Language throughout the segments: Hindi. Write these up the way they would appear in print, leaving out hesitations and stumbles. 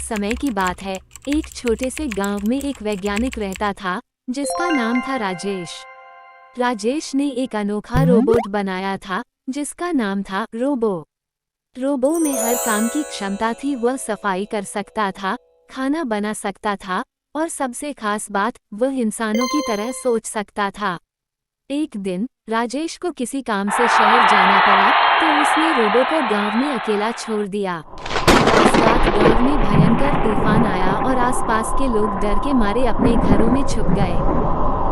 समय की बात है। एक छोटे से गांव में एक वैज्ञानिक रहता था जिसका नाम था राजेश। राजेश ने एक अनोखा रोबोट बनाया था जिसका नाम था रोबो। रोबो में हर काम की क्षमता थी। वह सफाई कर सकता था, खाना बना सकता था और सबसे खास बात, वह इंसानों की तरह सोच सकता था। एक दिन राजेश को किसी काम से शहर जाना पड़ा, तो उसने रोबो को गांव में अकेला छोड़ दिया। उस रात गांव में भयंकर तूफान आया और आसपास के लोग डर के मारे अपने घरों में छुप गए।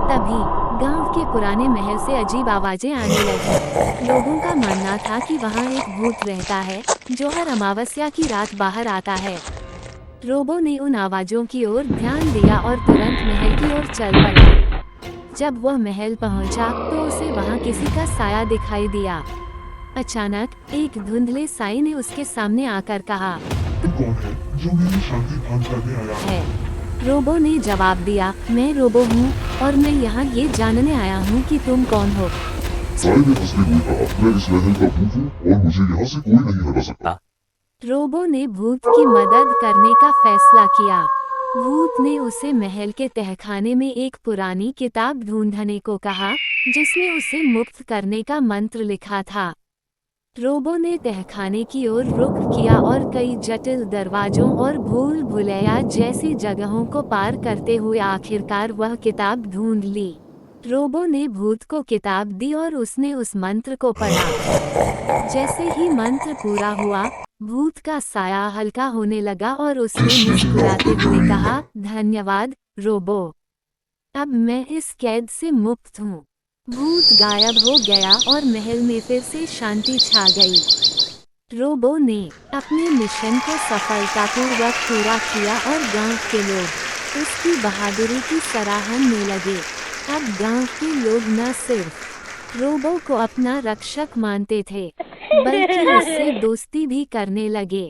तभी गांव के पुराने महल से अजीब आवाजें आने लगीं। लोगों का मानना था कि वहां एक भूत रहता है जो हर अमावस्या की रात बाहर आता है। रोबो ने उन आवाजों की ओर ध्यान दिया और तुरंत महल की ओर चल पड़ा। जब वह महल पहुंचा, तो उसे वहां किसी का साया दिखाई दिया। अचानक एक धुंधले साए ने उसके सामने आकर कहा, तुम कौन है जो मेरी शांति भंग करने आया है? रोबो ने जवाब दिया, मैं रोबो हूँ और मैं यहाँ ये जानने आया हूँ कि तुम कौन हो। साए ने हंसते हुए कहा, मैं इस महल का भूत हूँ और मुझे यहाँ से कोई नहीं हटा सकता। रोबो ने भूत की मदद करने का फैसला किया। भूत ने उसे महल के तहखाने में एक पुरानी किताब ढूंढने को कहा जिसमें उसे मुक्त करने का मंत्र लिखा था। रोबो ने तहखाने की ओर रुख किया और कई जटिल दरवाजों और भूल भुलैया जैसी जगहों को पार करते हुए आखिरकार वह किताब ढूंढ ली। रोबो ने भूत को किताब दी और उसने उस मंत्र को पढ़ा। जैसे ही मंत्र पूरा हुआ, भूत का साया हल्का होने लगा और उसने मुस्कुराते हुए कहा, धन्यवाद रोबो, अब मैं इस कैद से मुक्त हूँ। भूत गायब हो गया और महल में फिर से शांति छा गई। रोबो ने अपने मिशन को सफलतापूर्वक पूरा किया और गांव के लोग उसकी बहादुरी की सराहने लगे। अब गांव के लोग न सिर्फ रोबो को अपना रक्षक मानते थे, बल्कि उससे दोस्ती भी करने लगे।